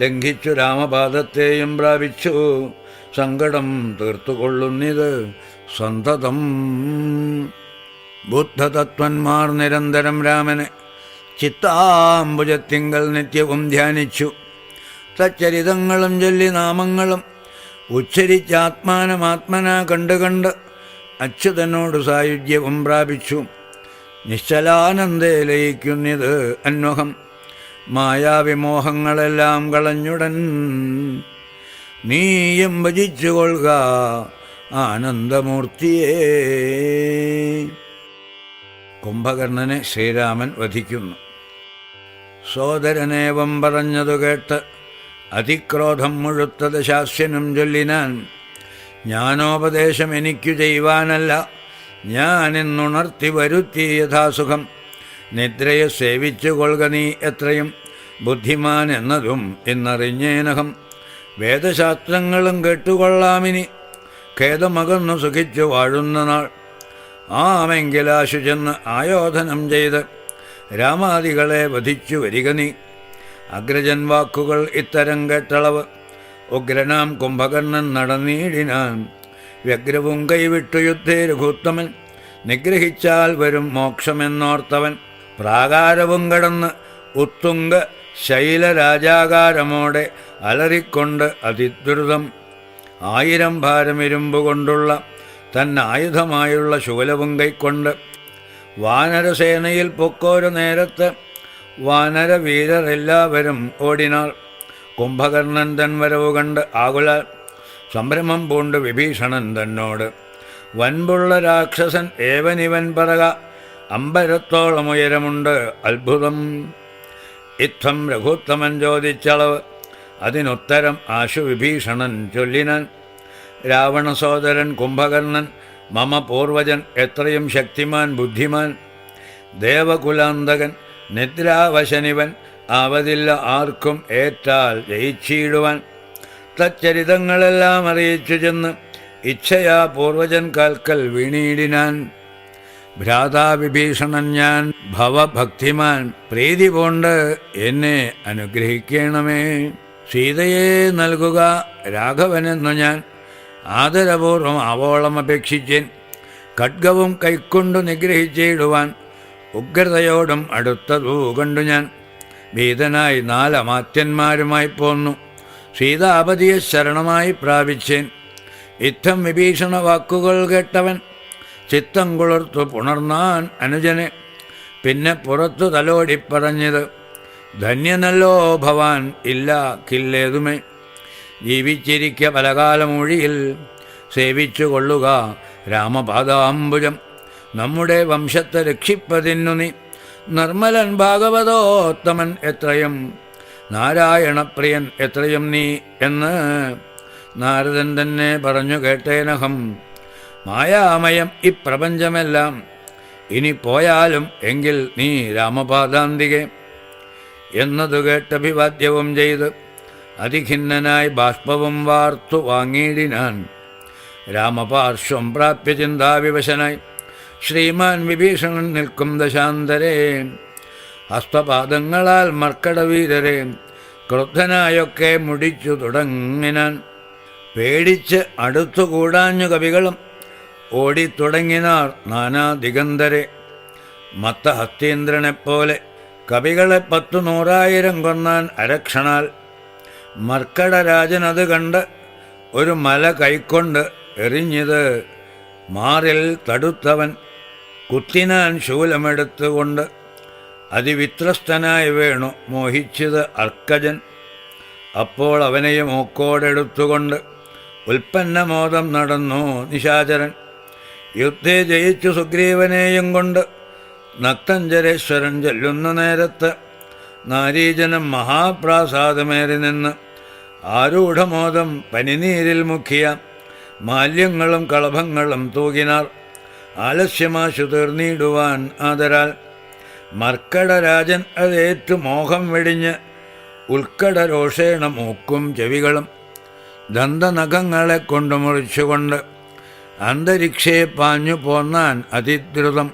ലംഘിച്ചു രാമപാദത്തെയും പ്രാപിച്ചു സങ്കടം തീർത്തുകൊള്ളുന്നിത് സന്തതം. ബുദ്ധതത്വന്മാർ നിരന്തരം രാമനെ ചിത്താംബുജത്തിങ്കൽ നിത്യവും ധ്യാനിച്ചു. തച്ചരിതങ്ങളും ചൊല്ലി നാമങ്ങളും ഉച്ചരിച്ചാത്മാനമാത്മനാ കണ്ട് അച്യുതനോട് സായുജ്യവും പ്രാപിച്ചു. നിശ്ചലാനന്ദേ ലയിക്കുന്നിത് അന്വഹം, മായാവിമോഹങ്ങളെല്ലാം കളഞ്ഞുടൻ നീയും ഭജിച്ചുകൊള്ളുക ആനന്ദമൂർത്തിയേ. കുംഭകർണനെ ശ്രീരാമൻ വധിക്കുന്നു. സോദരനേവം പറഞ്ഞതു കേട്ട് അതിക്രോധം മുഴുത്ത ദശാസ്യനും ചൊല്ലിനാൻ, ജ്ഞാനോപദേശം എനിക്കു ചെയ്യുവാനല്ല, ഞാനിന്നുണർത്തി വരുത്തി യഥാസുഖം. നിദ്രയെ സേവിച്ചു കൊള്ളുക നീ എത്രയും ബുദ്ധിമാൻ എന്നതും എന്നറിഞ്ഞേനഹം. വേദശാസ്ത്രങ്ങളും കേട്ടുകൊള്ളാമിനി, ഖേദമകന്നു സുഖിച്ചു വാഴുന്ന നാൾ. ആമെങ്കിലാശു ചെന്ന് ആയോധനം ചെയ്ത് രാമാദികളെ വധിച്ചു വരിക നീ. അഗ്രജൻ വാക്കുകൾ ഇത്തരം കേട്ടളവ് ഉഗ്രനാം കുംഭകർണൻ നടന്നീടിനാൻ. വ്യഗ്രവും കൈവിട്ടു യുദ്ധേ രഘുത്തമൻ, നിഗ്രഹിച്ചാൽ വരും മോക്ഷമെന്നോർത്തവൻ. പ്രാകാരവും കടന്ന് ഉത്തുംഗ ശൈലരാജാകാരമോടെ അലറിക്കൊണ്ട് അതിദ്രുതം 1000 ഭാരം ഇരുമ്പുകൊണ്ടുള്ള തന്നായുധമായുള്ള ശൂലവും കൈക്കൊണ്ട് വാനരസേനയിൽ പൊക്കോരു നേരത്ത് വാനരവീരരെല്ലാവരും ഓടിനാൾ. കുംഭകർണൻ തൻ വരവ് കണ്ട് ആകുലാൽ സംഭ്രമം പൂണ്ട് വിഭീഷണൻ തന്നോട്, വൻപുള്ള രാക്ഷസൻ ഏവനിവൻ പറക, അമ്പരത്തോളം ഉയരമുണ്ട് അത്ഭുതം. ഇത്തം രഘുത്തമൻ ചോദിച്ചളവ് അതിനുത്തരം ആശു വിഭീഷണൻ ചൊല്ലിനാൻ. രാവണസോദരൻ കുംഭകർണൻ മമ പൂർവജൻ, എത്രയും ശക്തിമാൻ ബുദ്ധിമാൻ. ദേവകുലാന്തകൻ നിദ്രാവശനിവൻ, ആവതില്ല ആർക്കും ഏറ്റാൽ ജയിച്ചിടുവാൻ. തച്ചരിതങ്ങളെല്ലാം അറിയിച്ചു ചെന്ന് ഇച്ഛയാ പൂർവജൻ കാൽക്കൽ വീണീടിനാൻ. ഭ്രാതാവിഭീഷണൻ ഞാൻ ഭവഭക്തിമാൻ പ്രീതി കൊണ്ട് എന്നെ അനുഗ്രഹിക്കണമേ. സീതയെ നൽകുക രാഘവനെന്നു ഞാൻ ആദരപൂർവം ആവോളം അപേക്ഷിച്ചേൻ. ഖഡ്ഗവും കൈക്കൊണ്ടു നിഗ്രഹിച്ചിടുവാൻ ഉഗ്രതയോടും അടുത്തതൂ കണ്ടു ഞാൻ. ഭീതനായി 4 അമാത്യന്മാരുമായി പോന്നു സീതാപതിയെ ശരണമായി പ്രാപിച്ചേൻ. ഇത്തം വിഭീഷണ വാക്കുകൾ കേട്ടവൻ ചിത്തം കുളിർത്തു പുണർന്നാൻ അനുജനെ. പിന്നെ പുറത്തു തലോടിപ്പറഞ്ഞത്, ധന്യനല്ലോ ഭവാൻ, ഇല്ല കില്ലേതുമേ. ജീവിച്ചിരിക്ക പലകാലമൊഴിയിൽ സേവിച്ചു കൊള്ളുക രാമപാദാംബുജം. നമ്മുടെ വംശത്തെ രക്ഷിപ്പതിന്നു നീ നിർമ്മലൻ ഭാഗവതോത്തമൻ എത്രയും നാരായണപ്രിയൻ എത്രയും നീ എന്ന് നാരദൻ തന്നെ പറഞ്ഞു കേട്ടേനഹം. മായാമയം ഇപ്രപഞ്ചമെല്ലാം ഇനി പോയാലും എങ്കിൽ നീ രാമപാദാന്തികെ എന്നതു കേട്ടഭിവാദ്യവും ചെയ്ത് അതിഖിന്നനായി ബാഷ്പവും വാർത്തു വാങ്ങിയിടിനാൻ. രാമപാർശ്വം പ്രാപ്യ ചിന്താവിവശനായി ശ്രീമാൻ വിഭീഷണൻ നിൽക്കും ദശാന്തരേ. ഹസ്തപാദങ്ങളാൽ മർക്കടവീരരെ ക്രുദ്ധനായൊക്കെ മുടിച്ചു തുടങ്ങിനാൻ. പേടിച്ച് അടുത്തുകൂടാഞ്ഞു കവികളും ഓടിത്തുടങ്ങിനാർ നാനാദിഗന്ധരെ. മത്തഹസ്തീന്ദ്രനെപ്പോലെ കവികളെ 10,100,000 കൊന്നാൻ അരക്ഷണാൽ. മർക്കടരാജനത് കണ്ട് ഒരു മല കൈക്കൊണ്ട് എറിഞ്ഞത് മാറിൽ തടുത്തവൻ. കുത്തിനാൻ ശൂലമെടുത്തുകൊണ്ട് അതിവിത്രസ്തനായി വേണു മോഹിച്ചത് അർക്കജൻ. അപ്പോൾ അവനെയും ഓക്കോടെടുത്തുകൊണ്ട് ഉൽപ്പന്നമോദം നടന്നു നിശാചരൻ. യുദ്ധേ ജയിച്ചു സുഗ്രീവനെയും കൊണ്ട് നക്തഞ്ചരേശ്വരൻ ചെല്ലുന്ന നേരത്ത് നാരീജനം മഹാപ്രാസാദമേറി നിന്ന് ആരൂഢമോദം പനിനീരിൽ മുഖിയ മാല്യങ്ങളും കളഭങ്ങളും തൂകിനാർ. ആലസ്യമാശു തീർന്നിടുവാൻ ആദരാൽ മർക്കടരാജൻ അതേറ്റു മോഹം വെടിഞ്ഞ് ഉൾക്കടരോഷേണ മൂക്കും ചെവികളും ദന്തനഖങ്ങളെ കൊണ്ടു മുറിച്ചുകൊണ്ട് അന്തരിക്ഷേ പാഞ്ഞു പോന്നാൻ അതിദ്രുതം.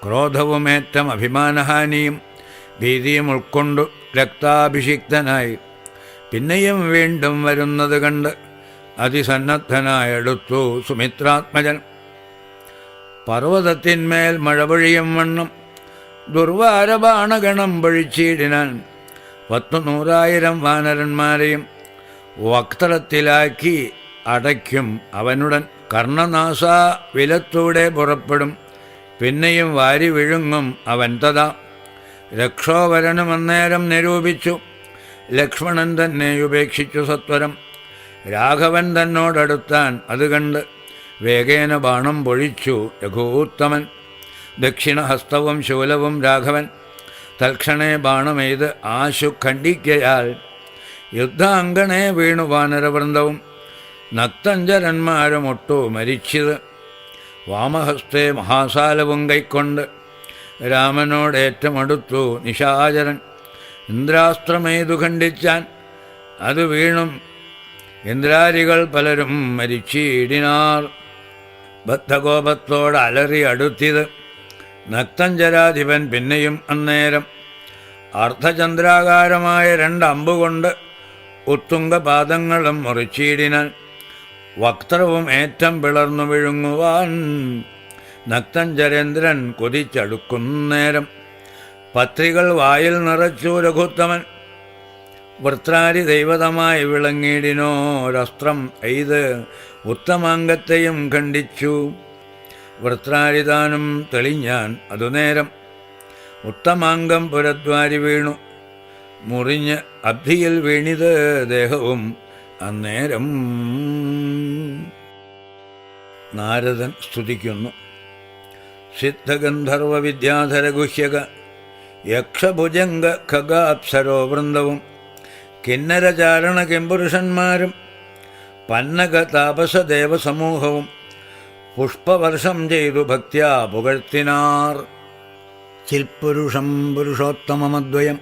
ക്രോധവുമേറ്റം അഭിമാനഹാനിയും ഭീതിയും ഉൾക്കൊണ്ടു രക്താഭിഷിക്തനായി പിന്നെയും വീണ്ടും വരുന്നത് കണ്ട് അതിസന്നദ്ധനായെടുത്തു സുമിത്രാത്മജൻ. പർവ്വതത്തിന്മേൽ മഴപൊഴിയും വണ്ണം ദുർവാരബാണഗണം പൊഴിച്ചിടിനാൻ. 10,100,000 വാനരന്മാരെയും വക്തളത്തിലാക്കി അടയ്ക്കും അവനുടൻ. കർണനാസാ വിലത്തൂടെ പുറപ്പെടും പിന്നെയും വാരി വിഴുങ്ങും അവൻ തഥാ. രക്ഷോവരനും അന്നേരം നിരൂപിച്ചു ലക്ഷ്മണൻ തന്നെ ഉപേക്ഷിച്ചു സത്വരം. രാഘവൻ തന്നോടടുത്താൻ അത് കണ്ട് വേഗേന ബാണം പൊഴിച്ചു രഘൂത്തമൻ. ദക്ഷിണഹസ്തവും ശൂലവും രാഘവൻ തൽക്ഷണേ ബാണമെയ്ത് ആശു ഖണ്ഡിക്കയാൽ യുദ്ധാങ്കണേ വീണു വാനരവൃന്ദവും നക്തഞ്ചരന്മാരും ഒട്ടു മരിച്ചത്. വാമഹസ്തേ മഹാസാലവും കൈക്കൊണ്ട് രാമനോടേറ്റമടുത്തു നിശാചരൻ. ഇന്ദ്രാസ്ത്രമെയ്തു ഖണ്ഡിച്ചാൻ അത് വീണും ഇന്ദ്രാരികൾ പലരും മരിച്ചിടിനാർ. ബദ്ധകോപത്തോട് അലറി അടുത്തിത് നക്തഞ്ചരാധിപൻ പിന്നെയും അന്നേരം അർദ്ധചന്ദ്രാകാരമായ 2 അമ്പുകൊണ്ട് ഉത്തുംഗപാദങ്ങളും മുറിച്ചിടിനാൻ. വക്ത്രവും ഏറ്റം പിളർന്നു വിഴുങ്ങുവാൻ നക്തഞ്ചരേന്ദ്രൻ കൊതിച്ചടുക്കുന്നേരം പത്രികൾ വായിൽ നിറച്ചു രഘുത്തമൻ. വൃത്രാരി ദൈവതമായി വിളങ്ങിയിടിനോരസ്ത്രം എയ്ത് ഉത്തമാംഗത്തെയും ഖണ്ഡിച്ചു. വൃത്രാരിതാനും തെളിഞ്ഞാൻ അതുനേരം ഉത്തമാംഗം പുരദ്വാരി വീണു മുറിഞ്ഞ് അബ്ധിയിൽ വീണിത് ദേഹവും അന്നേരം. നാരദൻ സ്തുതിക്കുന്നു. സിദ്ധഗന്ധർവ വിദ്യാധര ഗുഹ്യക യക്ഷഭുജംഗ ഖഗാപ്സരോ വൃന്ദവും കിന്നരചാരണ കിംപുരുഷന്മാരും പന്നക താപസദേവസമൂഹവും പുഷ്പവർഷം ചെയ്തു ഭക്ത്യാ പുകഴ്ത്തിനാർ. ചിൽപുരുഷം പുരുഷോത്തമമദ്വയം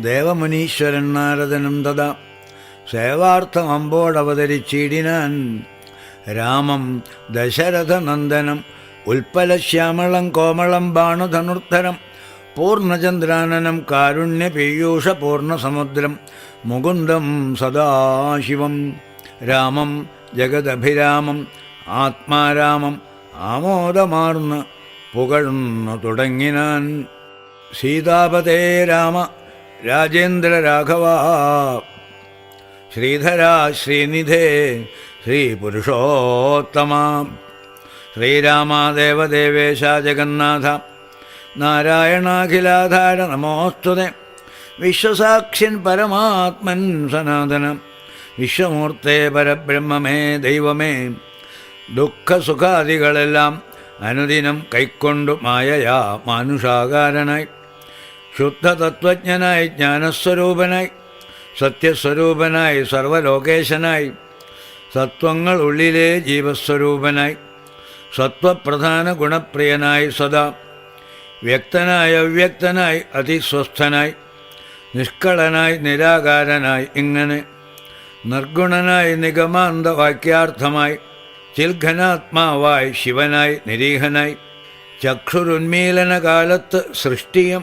ദേവമുനീശ്വരൻ നാരദനും തഥാ സേവാർത്ഥമമ്പോടവതരിച്ചിടിനാൻ. രാമം ദശരഥനന്ദനം ഉൽപ്പലശ്യാമളം കോമളം ബാണധനുർധരം പൂർണ്ണചന്ദ്രാനനം കാരുണ്യപീയൂഷ പൂർണ്ണസമുദ്രം മുകുന്ദം സദാശിവം രാമം ജഗദഭിരാമം ആത്മാരാമം ആമോദമാർന്ന് പുകഴുന്നു തുടങ്ങിനാൻ. സീതാപതേ രാമ രാജേന്ദ്ര രാഘവ ശ്രീധരാ ശ്രീനിധേ ശ്രീപുരുഷോത്തമ ശ്രീരാമ ദേവദേവേശ ജഗന്നാഥ നാരായണാഖിലാധാര നമോസ്തുതേ. വിശ്വസാക്ഷ്യൻ പരമാത്മൻ സനാതന വിശ്വമൂർത്തേ പരബ്രഹ്മമേ ദൈവമേ. ദുഃഖസുഖാദികളെല്ലാം അനുദിനം കൈക്കൊണ്ടു മായയാ മാനുഷാകാരനായി ശുദ്ധതത്വജ്ഞനായി ജ്ഞാനസ്വരൂപനായി സത്യസ്വരൂപനായി സർവലോകേശനായി സത്വങ്ങൾ ഉള്ളിലെ ജീവസ്വരൂപനായി സത്വപ്രധാന ഗുണപ്രിയനായി സദാ വ്യക്തനായി അവ്യക്തനായി അതിസ്വസ്ഥനായി നിഷ്കളനായി നിരാകാരനായി ഇങ്ങനെ നിർഗുണനായി നിഗമാന്ത വാക്യാർത്ഥമായി ചിൽഘനാത്മാവായി ശിവനായി നിരീഹനായി ചക്ഷുരുന്മീലന കാലത്ത് സൃഷ്ടിയും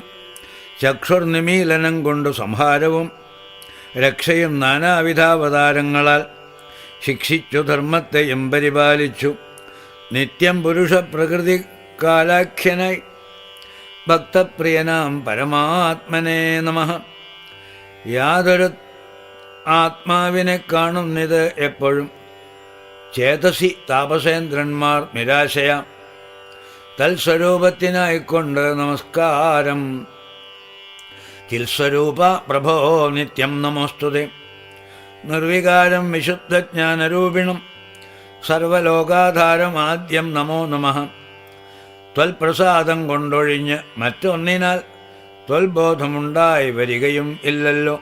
ചക്ഷുർനിമീലനം കൊണ്ട് സംഹാരവും രക്ഷയും നാനാവിധാവതാരങ്ങളാൽ ശിക്ഷിച്ചു ധർമ്മത്തെയും പരിപാലിച്ചു നിത്യം പുരുഷപ്രകൃതി കാലാഖ്യനായി ഭക്തപ്രിയനാം പരമാത്മനേ നമഃ. യാതൊരു ആത്മാവിനെ കാണുന്നിത് എപ്പോഴും ചേതസി താപസേന്ദ്രന്മാർ നിരാശയാം തൽസ്വരൂപത്തിനായിക്കൊണ്ട് നമസ്കാരം. ചിൽസ്വരൂപ പ്രഭോ നിത്യം നമോസ്തുതേ. നിർവികാരം വിശുദ്ധജ്ഞാനരൂപിണം സർവലോകാധാരം ആദ്യം നമോ നമഃ. ത്വൽപ്രസാദം കൊണ്ടൊഴിഞ്ഞ് മറ്റൊന്നിനാൽ ത്വൽബോധമുണ്ടായി വരികയും ഇല്ലല്ലോ.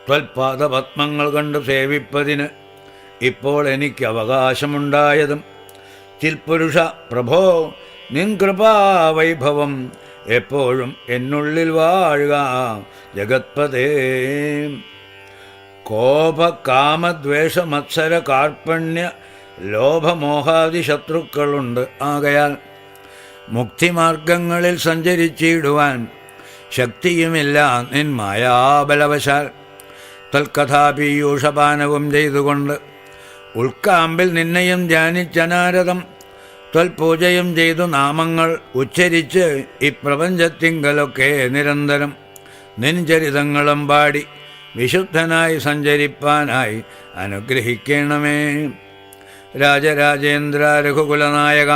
ത്വൽപാദപത്മങ്ങൾ കണ്ട് സേവിപ്പതിന് ഇപ്പോൾ എനിക്ക് അവകാശമുണ്ടായതും ചിൽപുരുഷ പ്രഭോ നിൻ കൃപാവൈഭവം എപ്പോഴും എന്നുള്ളിൽ വാഴുക ജഗത്പതേ. കോപ കാമദ്വേഷ മത്സര കാർപ്പണ്യ ലോഭമോഹാദി ശത്രുക്കളുണ്ട്. ആകയാൽ മുക്തിമാർഗങ്ങളിൽ സഞ്ചരിച്ചിടുവാൻ ശക്തിയുമില്ല നിൻ മായാബലവശാൽ. തൽക്കഥാപീയൂഷപാനവും ചെയ്തുകൊണ്ട് ഉൾക്കാമ്പിൽ നിന്നെയും ധ്യാനിച്ചനാരദം ത്വൽപൂജയും ചെയ്തു നാമങ്ങൾ ഉച്ചരിച്ച് ഇപ്രപഞ്ചത്തിങ്കലൊക്കെ നിരന്തരം നിൻ ചരിതങ്ങളും പാടി വിശുദ്ധനായി സഞ്ചരിപ്പാനായി അനുഗ്രഹിക്കണമേ. രാജരാജേന്ദ്ര രഘുകുലനായക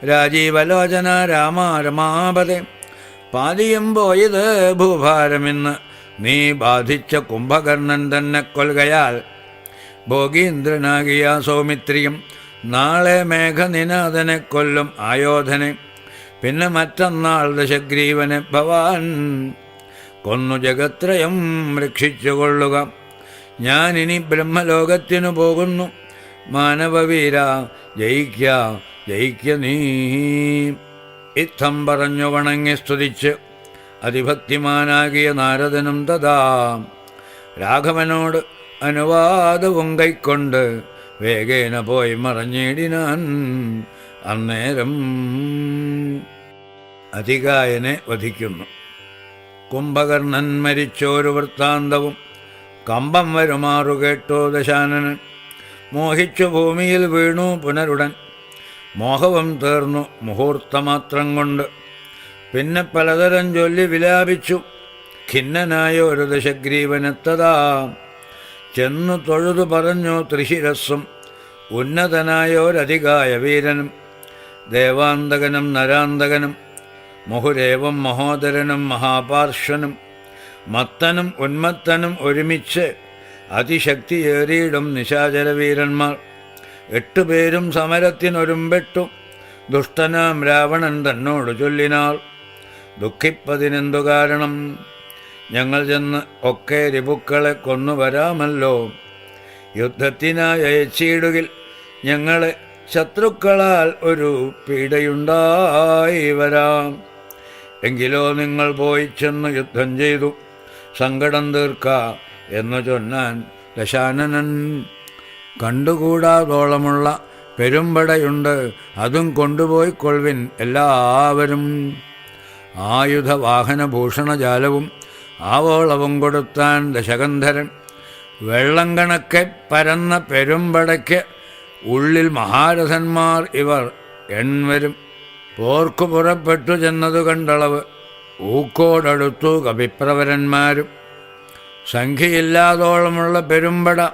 രാജീവലോചന രാമ രമാപതേ. പാതിയും പോയത് ഭൂഭാരമെന്ന് നീ ബാധിച്ച കുംഭകർണൻ തന്നെ കൊൽകയാൽ ഭോഗീന്ദ്രനാകിയ സൗമിത്രിയും നാളെ മേഘനിനാഥനെ കൊല്ലും ആയോധനെ. പിന്നെ മറ്റന്നാൾ ദശഗ്രീവനെ ഭവാൻ കൊന്നു ജഗത്രയം രക്ഷിച്ചുകൊള്ളുക. ഞാനിനി ബ്രഹ്മലോകത്തിനു പോകുന്നു. മാനവവീര ജയിക്ക ജയിക്ക നീ. ഇത്തം പറഞ്ഞു വണങ്ങി സ്തുതിച്ച് അതിഭക്തിമാനാകിയ നാരദനും തഥാ രാഘവനോട് അനുവാദവും കൈക്കൊണ്ട് വേഗേന പോയി മറഞ്ഞിടിനാൻ. അന്നേരം അതികായനെ വധിക്കുന്നു. കുംഭകർണൻ മരിച്ചോരു വൃത്താന്തവും കമ്പം വരുമാറു കേട്ടോ ദശാനനൻ. മോഹിച്ചു ഭൂമിയിൽ വീണു പുനരുടൻ. മോഹവും തീർന്നു മുഹൂർത്തമാത്രം കൊണ്ട്. പിന്നെ പലതരം ചൊല്ലി വിലാപിച്ചു ഖിന്നനായ ഒരു ദശഗ്രീവനെത്തതാ. ചെന്നു തൊഴുതു പറഞ്ഞു ത്രിശിരസ്സും ഉന്നതനായോരധികായ വീരനും ദേവാന്തകനും നരാന്തകനും മുഹുരേവം മഹോദരനും മഹാപാർശ്വനും മത്തനും ഉന്മത്തനും ഒരുമിച്ച് അതിശക്തിയേറിയിടും നിശാചരവീരന്മാർ 8 പേരും സമരത്തിനൊരുമ്പെട്ടു. ദുഷ്ടനാം രാവണൻ തന്നോട് ചൊല്ലിനാൾ, ദുഃഖിപ്പതിനെന്തു കാരണം? ഞങ്ങൾ ചെന്ന് ഒക്കെ രിപുക്കളെ കൊന്നുവരാമല്ലോ. യുദ്ധത്തിനായി അയച്ചിടുകിൽ ഞങ്ങളെ ശത്രുക്കളാൽ ഒരു പീഡയുണ്ടായി വരാം. എങ്കിലോ നിങ്ങൾ പോയി ചെന്ന് യുദ്ധം ചെയ്തു സങ്കടം തീർക്ക എന്നു ചൊന്നാൻ ദശാനനൻ. കണ്ടുകൂടാതോളമുള്ള പെരുമ്പടയുണ്ട്, അതും കൊണ്ടുപോയി കൊൾവിൻ എല്ലാവരും. ആയുധവാഹനഭൂഷണജാലവും ആവോളവും കൊടുത്താൻ ദശകന്ധരൻ. വെള്ളം കണക്കെ പരന്ന പെരുമ്പടയ്ക്ക് ഉള്ളിൽ മഹാരഥന്മാർ ഇവർ എൺവരും. പോർക്കു പുറപ്പെട്ടു ചെന്നതു കണ്ടളവ് ഊക്കോടടുത്തു കപിപ്രവരന്മാരും. സംഖ്യയില്ലാതോളമുള്ള പെരുമ്പട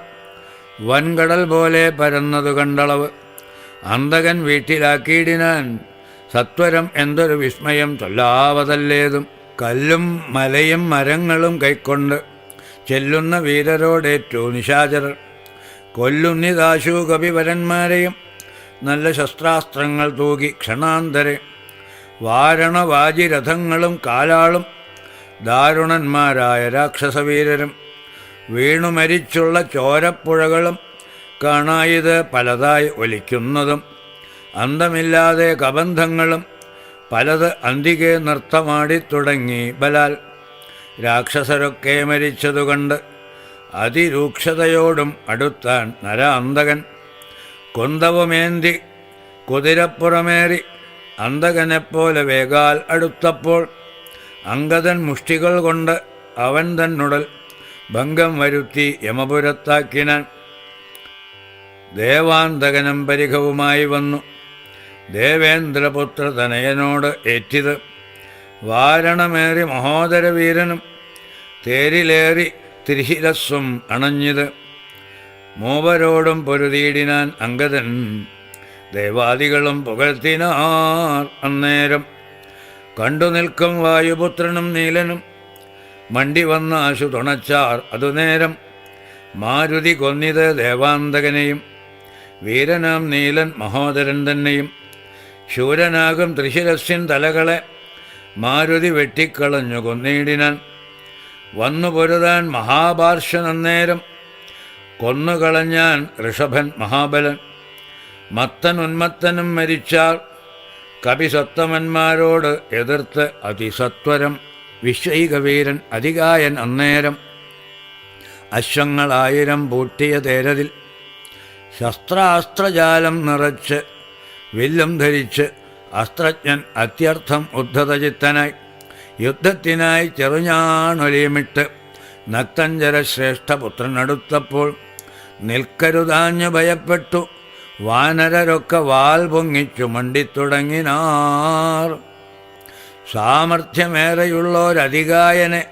വൻകടൽ പോലെ പരന്നതു കണ്ടളവ് അന്തകൻ വീട്ടിലാക്കിയിടിനാൻ. സത്വരം എന്തൊരു വിസ്മയം ചൊല്ലാവതല്ലേതും. കല്ലും മലയും മരങ്ങളും കൈക്കൊണ്ട് ചെല്ലുന്ന വീരരോടേറ്റു നിശാചരർ. കൊല്ലുന്നിതാശു കപിവരന്മാരെയും നല്ല ശസ്ത്രാസ്ത്രങ്ങൾ തൂകി ക്ഷണാന്തരെ. വാരണവാജിരഥങ്ങളും കാലാളും ദാരുണന്മാരായ രാക്ഷസവീരരും. വീണുമരിച്ചുള്ള ചോരപ്പുഴകളും കാണായത് പലതായി ഒലിക്കുന്നതും. അന്തമില്ലാതെ കബന്ധങ്ങളും പലത് അന്തികെ നൃത്തമാടിത്തുടങ്ങി ബലാൽ. രാക്ഷസരൊക്കെ മരിച്ചതുകണ്ട് അതിരൂക്ഷതയോടും അടുത്താൻ നരാന്തകൻ. കുന്തവുമേന്തി കുതിരപ്പുറമേറി അന്തകനെപ്പോലെ വേഗാൽ അടുത്തപ്പോൾ അങ്കദൻ മുഷ്ടികൾ കൊണ്ട് അവൻ തന്നുടൽ ഭംഗം വരുത്തി യമപുരത്താക്കിനാൻ. ദേവാന്തകനം പരിഘവുമായി വന്നു ദേവേന്ദ്രപുത്രതനയനോട് ഏറ്റിത്. വാരണമേറി മഹോദരവീരനും തേരിലേറി ത്രിശിരസ്സും അണഞ്ഞിത്. മൂവരോടും പൊരുതിയിടിനാൻ അങ്കദൻ. ദേവാദികളും പുകഴ്ത്തിനാർ അന്നേരം. കണ്ടു നിൽക്കും വായുപുത്രനും നീലനും മണ്ടി വന്ന ആശു തുണച്ചാർ അതുനേരം. മാരുതി കൊന്നിത് ദേവാന്തകനെയും വീരനാം നീലൻ മഹോദരൻ തന്നെയും. ശൂരനാകും ത്രിശിരസ്യൻ തലകളെ മാരുതി വെട്ടിക്കളഞ്ഞു കൊന്നിടിനാൻ. വന്നു പൊരുതാൻ മഹാപാർശ്വൻ അന്നേരം കൊന്നുകളഞ്ഞാൻ ഋഷഭൻ മഹാബലൻ. മത്തൻ ഉന്മത്തനും മരിച്ചാൽ കപിസത്തമന്മാരോട് എതിർത്ത് അതിസത്വരം വിശ്വൈകവീരൻ അതികായൻ അന്നേരം. അശ്വങ്ങളായിരം പൂട്ടിയ തേരതിൽ ശസ്ത്രാസ്ത്രജാലം നിറച്ച് വില്ലും ധരിച്ച് അസ്ത്രജ്ഞൻ അത്യർത്ഥം ഉദ്ധതചിത്തനായി യുദ്ധത്തിനായി ചെറുഞാണൊലിയുമിട്ട് നക്തഞ്ചരശ്രേഷ്ഠപുത്രനടുത്തപ്പോൾ നിൽക്കരുതാഞ്ഞു ഭയപ്പെട്ടു വാനരരൊക്കെ വാൽ പൊങ്ങിച്ചു മണ്ടിത്തുടങ്ങിനാർ. സാമർഥ്യമേറെയുള്ളൊരധികായനെ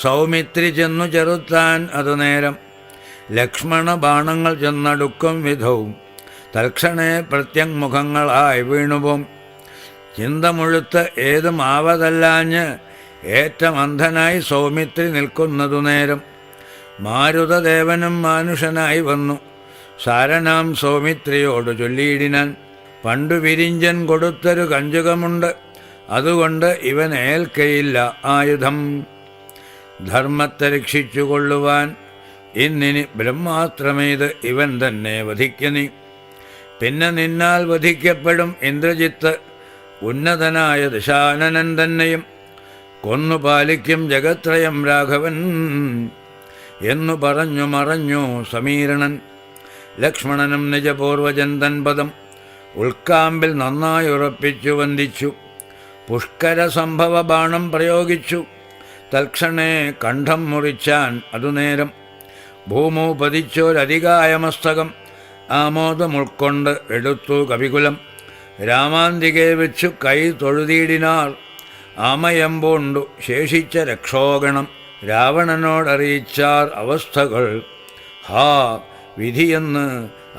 സൗമിത്രി ചെന്നു ചെറുത്താൻ അതുനേരം. ലക്ഷ്മണ ബാണങ്ങൾ ചെന്നടുക്കും വിധവും തൽക്ഷണേ പ്രത്യങ്മുഖങ്ങളായി വീണുപോം. ചിന്ത മുഴുത്ത് ഏതും ആവതല്ലാഞ്ഞ് ഏറ്റമന്ധനായി സൗമിത്രി നിൽക്കുന്നതു നേരം. മാരുതദേവനും മാനുഷനായി വന്നു സാരനാം സൗമിത്രിയോട് ചൊല്ലിയിടിനാൻ. പണ്ടു വിരിഞ്ചൻ കൊടുത്തൊരു കഞ്ചുകമുണ്ട്, അതുകൊണ്ട് ഇവൻ ഏൽക്കയില്ല ആയുധം. ധർമ്മത്തെ രക്ഷിച്ചുകൊള്ളുവാൻ ഇന്നിനി ബ്രഹ്മാസ്ത്രമേത് ഇവൻ തന്നെ വധിക്കനി. പിന്നെ നിന്നാൽ വധിക്കപ്പെടും ഇന്ദ്രജിത്ത് ഉന്നതനായ ദശാനനൻ തന്നെയും. കൊന്നു പാലിക്കും ജഗത്രയം രാഘവൻ എന്നു പറഞ്ഞു മറഞ്ഞു സമീരണൻ. ലക്ഷ്മണനും നിജപൂർവജൻ തൻപദം ഉൾക്കാമ്പിൽ നന്നായി ഉറപ്പിച്ചു വന്ദിച്ചു. പുഷ്കര സംഭവ ബാണം പ്രയോഗിച്ചു തൽക്ഷണേ കണ്ഠം മുറിച്ചാൻ അതുനേരം. ഭൂമു പതിച്ചോരധികായമസ്തകം ആമോദം ഉൾക്കൊണ്ട് എടുത്തു കവികുലം. രാമാന്തികെ വെച്ചു കൈ തൊഴുതിയിടിനാർ ആമയമ്പോണ്ടു ശേഷിച്ച രക്ഷോഗണം. രാവണനോടറിയിച്ചാർ അവസ്ഥകൾ. ഹാ വിധിയെന്ന്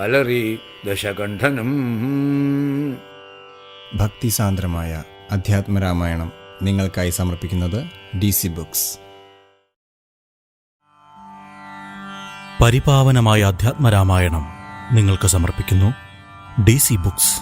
അലറി ദശകണ്ഠനും. ഭക്തിസാന്ദ്രമായ അധ്യാത്മരാമായണം നിങ്ങൾക്കായി സമർപ്പിക്കുന്നത് DC ബുക്സ്. പരിപാവനമായ അധ്യാത്മരാമായണം നിങ്ങൾക്ക് സമർപ്പിക്കുന്നു DC ബുക്സ്.